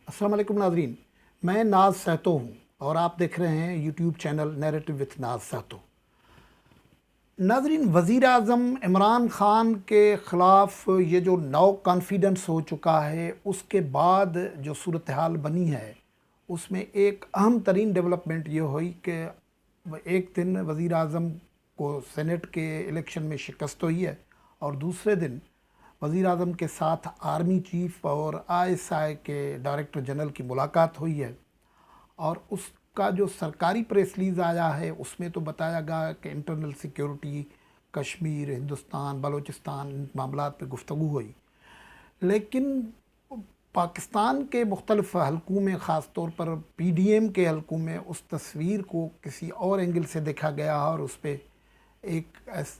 अस्सलाम वालेकुम नाजरीन। मैं नाज सहतो हूँ और आप देख रहे हैं यूट्यूब चैनल नैरेटिव विथ नाज सहतो। नाजरीन, वज़ीर आज़म इमरान ख़ान के ख़िलाफ़ ये जो नो कॉन्फिडेंस हो चुका है, उसके बाद जो सूरत हाल बनी है उसमें एक अहम तरीन डेवलपमेंट ये हुई कि एक दिन वज़ीर आज़म को सेनेट के इलेक्शन में शिकस्त हुई है और दूसरे दिन वज़ीर आज़म के साथ आर्मी चीफ और आईएसआई के डायरेक्टर जनरल की मुलाकात हुई है। और उसका जो सरकारी प्रेस रिलीज़ आया है उसमें तो बताया गया कि इंटरनल सिक्योरिटी, कश्मीर, हिंदुस्तान, बलूचिस्तान, इन मामलात पे गुफ्तगू हुई। लेकिन पाकिस्तान के मुख्तलिफ हलकों में, ख़ास तौर पर पीडीएम के हलकों में, उस तस्वीर को किसी और एंगल से देखा गया और उस पर एक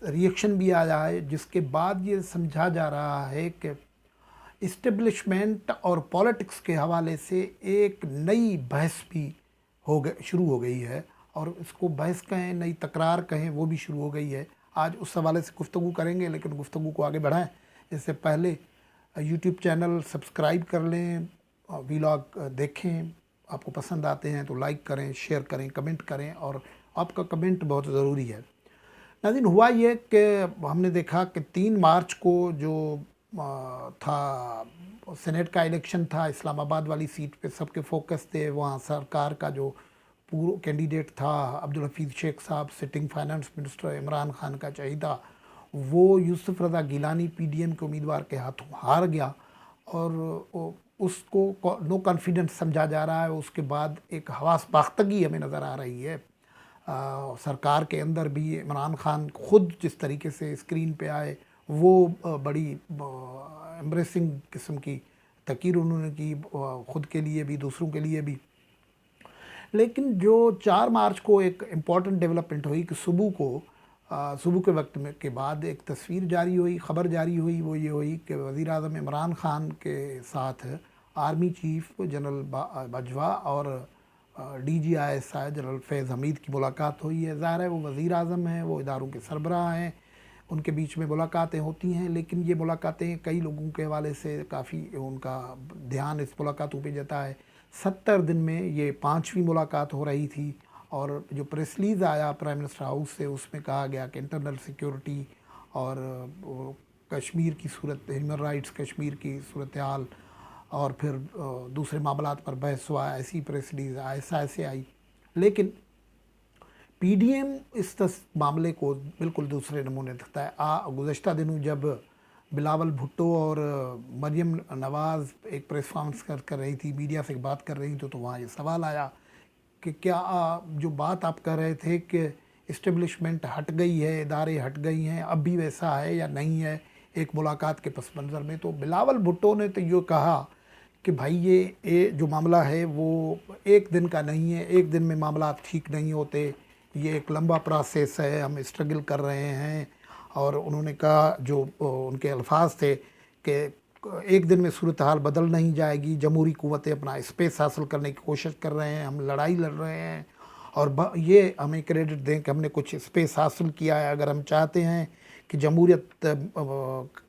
रिएक्शन भी आया है, जिसके बाद ये समझा जा रहा है कि इस्टेब्लिशमेंट और पॉलिटिक्स के हवाले से एक नई बहस भी शुरू हो गई है। और इसको बहस कहें, नई तकरार कहें, वो भी शुरू हो गई है। आज उस हवाले से गुफ्तगू करेंगे, लेकिन गुफ्तगू को आगे बढ़ाएं इससे पहले यूट्यूब चैनल सब्सक्राइब कर लें, वीलॉग देखें, आपको पसंद आते हैं तो लाइक करें, शेयर करें, कमेंट करें, और आपका कमेंट बहुत ज़रूरी है। नाज़रीन, हुआ ये कि हमने देखा कि 3 मार्च को जो था सेनेट का इलेक्शन था, इस्लामाबाद वाली सीट पे सबके फोकस थे। वहाँ सरकार का जो पूरा कैंडिडेट था अब्दुल हफीज़ शेख साहब, sitting finance minister Imran Khan का चहीता, वो यूसुफ रज़ा गिलानी पीडीएम के उम्मीदवार के हाथों हार गया और उसको नो कॉन्फिडेंस समझा जा रहा है। उसके बाद एक हवास बाख्तगी हमें नज़र आ रही है सरकार के अंदर भी। इमरान खान खुद जिस तरीके से स्क्रीन पे आए, वो बड़ी एम्ब्रेसिंग किस्म की तकीर उन्होंने की, ख़ुद के लिए भी, दूसरों के लिए भी। लेकिन जो 4 मार्च को एक इम्पॉर्टेंट डेवलपमेंट हुई कि सुबह के वक्त में के बाद एक तस्वीर जारी हुई, ख़बर जारी हुई। वो ये हुई कि वज़ीर आज़म इमरान ख़ान के साथ आर्मी चीफ जनरल बाजवा और DGISI जनरल फैज़ हमीद की मुलाकात हुई है। ज़ाहिर है वो वज़ीर आज़म हैं, वो इदारों के सरबराह हैं, उनके बीच में मुलाकातें होती हैं। लेकिन ये मुलाकातें कई लोगों के हवाले से काफ़ी उनका ध्यान इस मुलाकातों पे जाता है। 70 दिन में ये 5वीं मुलाकात हो रही थी और जो प्रेस रिलीज़ आया प्राइम मिनिस्टर हाउस से, उसमें कहा गया कि इंटरनल सिक्योरिटी और कश्मीर की सूरत, ह्यूमन राइट्स कश्मीर की सूरत हाल और फिर दूसरे मामलात पर बहस हुआ। ऐसी प्रेस रिलीज़ आईएसआई से आई। लेकिन पीडीएम इस मामले को बिल्कुल दूसरे नमूने देखता है। गुज़श्ता दिनों जब बिलावल भुट्टो और मरियम नवाज़ एक प्रेस कॉन्फ्रेंस कर रही थी, मीडिया से बात कर रही थी, तो वहाँ ये सवाल आया कि क्या जो बात आप कह रहे थे कि इस्टेब्लिशमेंट हट गई है, इदारे हट गई हैं, अब भी वैसा है या नहीं है एक मुलाकात के पस मंज़र में। तो बिलावल भुट्टो ने तो ये कहा कि भाई ये जो मामला है वो एक दिन का नहीं है, एक दिन में मामला ठीक नहीं होते, ये एक लंबा प्रोसेस है, हम स्ट्रगल कर रहे हैं। और उन्होंने कहा, जो उनके अल्फाज थे, कि एक दिन में सूरत हाल बदल नहीं जाएगी, जमहूरी क़ुव्वतें अपना स्पेस हासिल करने की कोशिश कर रहे हैं, हम लड़ाई लड़ रहे हैं और ये हमें क्रेडिट दें कि हमने कुछ स्पेस हासिल किया है। अगर हम चाहते हैं कि जमहूरियत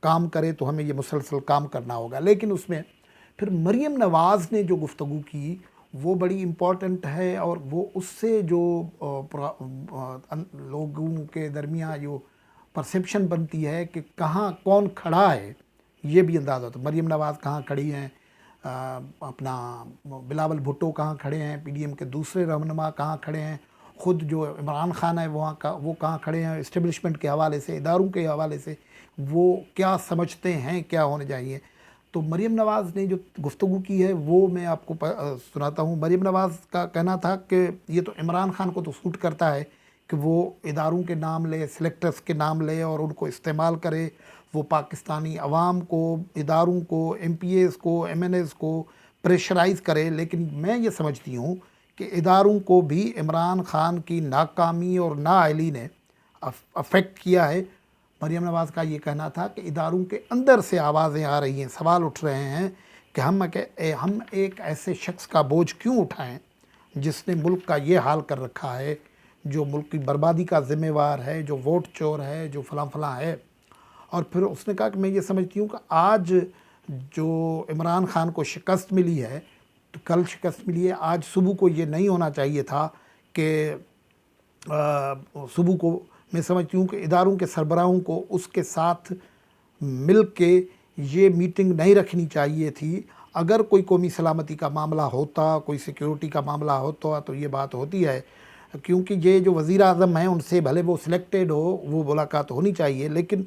काम करे तो हमें ये मुसलसल काम करना होगा। लेकिन उसमें फिर मरियम नवाज़ ने जो गुफ्तगू की वो बड़ी इम्पॉर्टेंट है, और वो उससे जो लोगों के दरमियान जो परसेप्शन बनती है कि कहाँ कौन खड़ा है, ये भी अंदाज़ा होता है। मरियम नवाज़ कहाँ खड़ी हैं, अपना बिलावल भुट्टो कहाँ खड़े हैं, पीडीएम के दूसरे रहनुमा कहाँ खड़े हैं, ख़ुद जो इमरान खान है वो कहाँ खड़े हैं, इस्टेब्लिशमेंट के हवाले से, इदारों के हवाले से वो क्या समझते हैं, क्या होने चाहिए। तो मरियम नवाज़ ने जो गुफ्तगू की है वो मैं आपको सुनाता हूँ। मरियम नवाज़ का कहना था कि ये तो इमरान खान को तो सूट करता है कि वो इदारों के नाम ले, सेलेक्टर्स के नाम ले और उनको इस्तेमाल करे, वो पाकिस्तानी अवाम को, इदारों को, MPAs को, MNAs को प्रेशराइज़ करे। लेकिन मैं ये समझती हूँ कि इदारों को भी इमरान खान की नाकामी और नाअहली ने अफेक्ट किया है। मरियम नवाज़ का ये कहना था कि इदारों के अंदर से आवाज़ें आ रही हैं, सवाल उठ रहे हैं कि हम एक ऐसे शख्स का बोझ क्यों उठाएं जिसने मुल्क का ये हाल कर रखा है, जो मुल्क की बर्बादी का ज़िम्मेवार है, जो वोट चोर है, जो फलां फलां है। और फिर उसने कहा कि मैं ये समझती हूँ कि आज जो इमरान खान को शिकस्त मिली है کل شکست ملی ہے. آج صبح کو یہ نہیں ہونا چاہیے تھا کہ صبح کو میں سمجھتی ہوں کہ اداروں کے سربراہوں کو اس کے ساتھ مل کے یہ میٹنگ نہیں رکھنی چاہیے تھی. اگر کوئی قومی سلامتی کا معاملہ ہوتا, کوئی سیکیورٹی کا معاملہ ہوتا تو یہ بات ہوتی ہے, کیونکہ یہ جو وزیر اعظم ہیں ان سے بھلے وہ سلیکٹڈ ہو, وہ ملاقات ہونی چاہیے, لیکن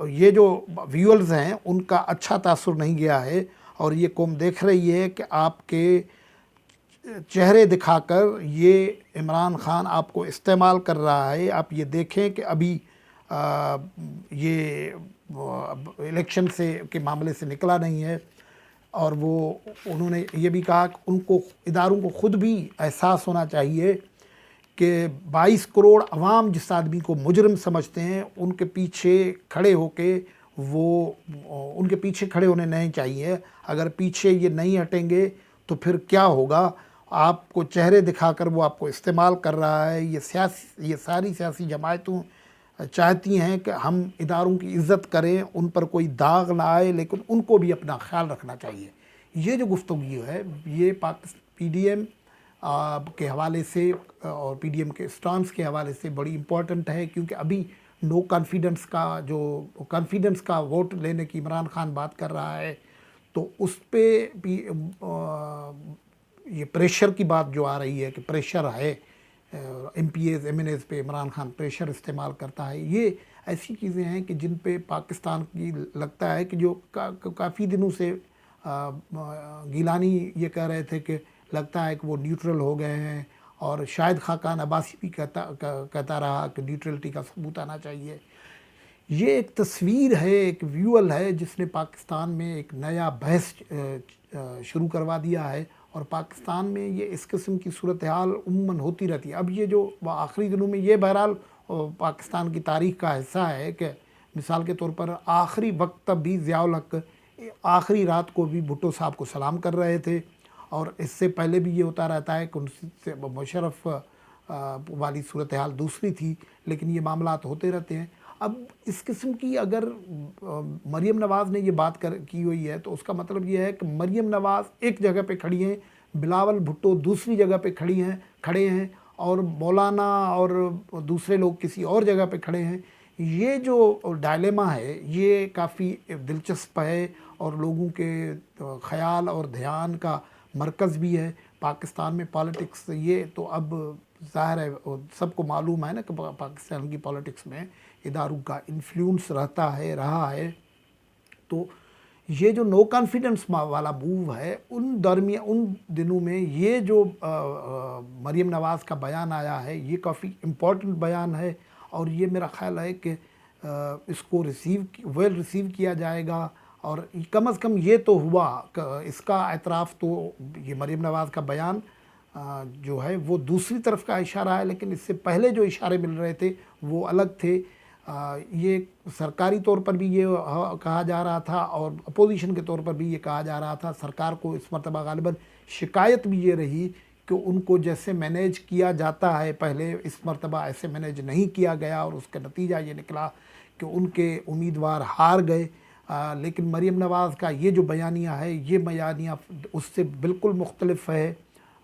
یہ جو ویولز ہیں ان کا اچھا تاثر نہیں گیا ہے. اور یہ قوم دیکھ رہی ہے کہ آپ کے چہرے دکھا کر یہ عمران خان آپ کو استعمال کر رہا ہے. آپ یہ دیکھیں کہ ابھی یہ الیکشن کے معاملے سے نکلا نہیں ہے, اور انہوں نے یہ بھی کہا کہ ان کو اداروں کو خود بھی احساس ہونا چاہیے کہ 22 کروڑ عوام جس آدمی کو مجرم سمجھتے ہیں ان کے پیچھے کھڑے ہو کے ان کے پیچھے کھڑے ہونے نہیں چاہیے. اگر پیچھے یہ نہیں ہٹیں گے تو پھر کیا ہوگا؟ آپ کو چہرے دکھا کر وہ آپ کو استعمال کر رہا ہے. یہ ساری سیاسی جماعتوں چاہتی ہیں کہ ہم اداروں کی عزت کریں, ان پر کوئی داغ نہ آئے, لیکن ان کو بھی اپنا خیال رکھنا چاہیے. یہ جو گفتگو ہے یہ پی ڈی ایم کے حوالے سے اور پی ڈی ایم کے اسٹانس کے حوالے سے بڑی امپورٹنٹ ہے, کیونکہ ابھی نو کانفیڈنس کا ووٹ لینے کی عمران خان بات کر رہا ہے, تو اس پہ بھی یہ پریشر کی بات جو آ رہی ہے کہ پریشر ہے, M P A's M N A's پہ عمران خان پریشر استعمال کرتا ہے. یہ ایسی چیزیں ہیں کہ جن پہ پاکستان کی لگتا ہے کہ جو کافی دنوں سے گیلانی یہ کہہ رہے تھے کہ لگتا ہے کہ وہ نیوٹرل ہو گئے ہیں, اور شاید خاقان عباسی بھی کہتا رہا کہ نیوٹرلٹی کا ثبوت آنا چاہیے. یہ ایک تصویر ہے, ایک ویول ہے جس نے پاکستان میں ایک نیا بحث شروع کروا دیا ہے, اور پاکستان میں یہ اس قسم کی صورتحال عموماً ہوتی رہتی ہے. اب یہ جو آخری دنوں میں یہ بہرحال پاکستان کی تاریخ کا حصہ ہے کہ مثال کے طور پر آخری وقت تب بھی ضیاء الحق آخری رات کو بھی بھٹو صاحب کو سلام کر رہے تھے, اور اس سے پہلے بھی یہ ہوتا رہتا ہے کہ ان سے مشرف والی صورتحال دوسری تھی, لیکن یہ معاملات ہوتے رہتے ہیں. اب اس قسم کی اگر مریم نواز نے یہ بات کی ہوئی ہے تو اس کا مطلب یہ ہے کہ مریم نواز ایک جگہ پہ کھڑی ہیں, بلاول بھٹو دوسری جگہ پہ کھڑے ہیں, اور مولانا اور دوسرے لوگ کسی اور جگہ پہ کھڑے ہیں. یہ جو ڈائلیما ہے یہ کافی دلچسپ ہے, اور لوگوں کے خیال اور دھیان کا مرکز بھی ہے. پاکستان میں پالیٹکس یہ تو اب ظاہر ہے سب کو معلوم ہے نا کہ پاکستان کی پالیٹکس میں اداروں کا انفلوئنس رہا ہے. تو یہ جو نو کانفیڈنس والا موو ہے ان دنوں میں یہ جو مریم نواز کا بیان آیا ہے یہ کافی امپورٹنٹ بیان ہے, اور یہ میرا خیال ہے کہ اس کو ویل ریسیو کیا جائے گا. اور کم از کم یہ تو ہوا کہ اس کا اعتراف, تو یہ مریم نواز کا بیان جو ہے وہ دوسری طرف کا اشارہ ہے, لیکن اس سے پہلے جو اشارے مل رہے تھے وہ الگ تھے. یہ سرکاری طور پر بھی یہ کہا جا رہا تھا, اور اپوزیشن کے طور پر بھی یہ کہا جا رہا تھا. سرکار کو اس مرتبہ غالباً شکایت بھی یہ رہی کہ ان کو جیسے مینیج کیا جاتا ہے پہلے, اس مرتبہ ایسے مینیج نہیں کیا گیا, اور اس کا نتیجہ یہ نکلا کہ ان کے امیدوار ہار گئے. لیکن مریم نواز کا یہ جو بیانیہ ہے یہ بیانیہ اس سے بالکل مختلف ہے.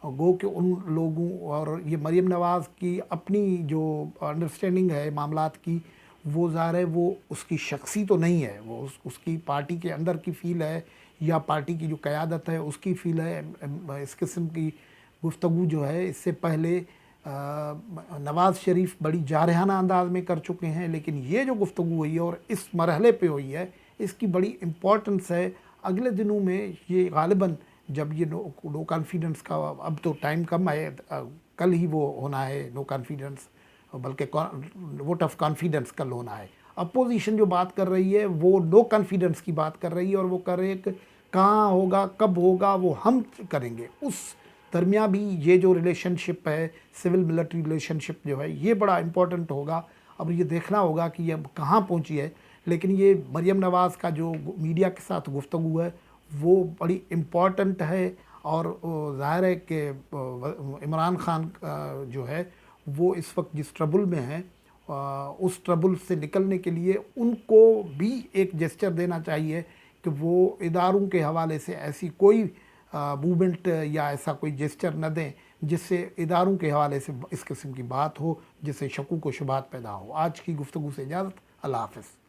گو کہ ان لوگوں, اور یہ مریم نواز کی اپنی جو انڈرسٹینڈنگ ہے معاملات کی, وہ ظاہر ہے وہ اس کی شخصی تو نہیں ہے, وہ اس کی پارٹی کے اندر کی فیل ہے, یا پارٹی کی جو قیادت ہے اس کی فیل ہے. اس قسم کی گفتگو جو ہے اس سے پہلے نواز شریف بڑی جارحانہ انداز میں کر چکے ہیں, لیکن یہ جو گفتگو ہوئی ہے اور اس مرحلے پہ ہوئی ہے اس کی بڑی امپورٹنس ہے. اگلے دنوں میں یہ غالباً جب یہ نو کانفیڈنس کا, اب تو ٹائم کم ہے, کل ہی وہ ہونا ہے نو کانفیڈنس, بلکہ ووٹ آف کانفیڈنس کل ہونا ہے. اپوزیشن جو بات کر رہی ہے وہ نو کانفیڈنس کی بات کر رہی ہے, اور وہ کر رہے ہیں کہ کہاں ہوگا کب ہوگا وہ ہم کریں گے. اس درمیان بھی یہ جو ریلیشن شپ ہے, سول ملٹری ریلیشن شپ جو ہے یہ بڑا امپورٹنٹ ہوگا. اب یہ دیکھنا ہوگا کہ یہ اب کہاں پہنچی ہے, لیکن یہ مریم نواز کا جو میڈیا کے ساتھ گفتگو ہے وہ بڑی امپورٹنٹ ہے. اور ظاہر ہے کہ عمران خان جو ہے وہ اس وقت جس ٹربل میں ہیں, اس ٹربل سے نکلنے کے لیے ان کو بھی ایک جیسچر دینا چاہیے کہ وہ اداروں کے حوالے سے ایسی کوئی موومنٹ یا ایسا کوئی جیسچر نہ دیں جس سے اداروں کے حوالے سے اس قسم کی بات ہو جس سے شکوک و شبہات پیدا ہو۔ آج کی گفتگو سے اجازت، اللہ حافظ۔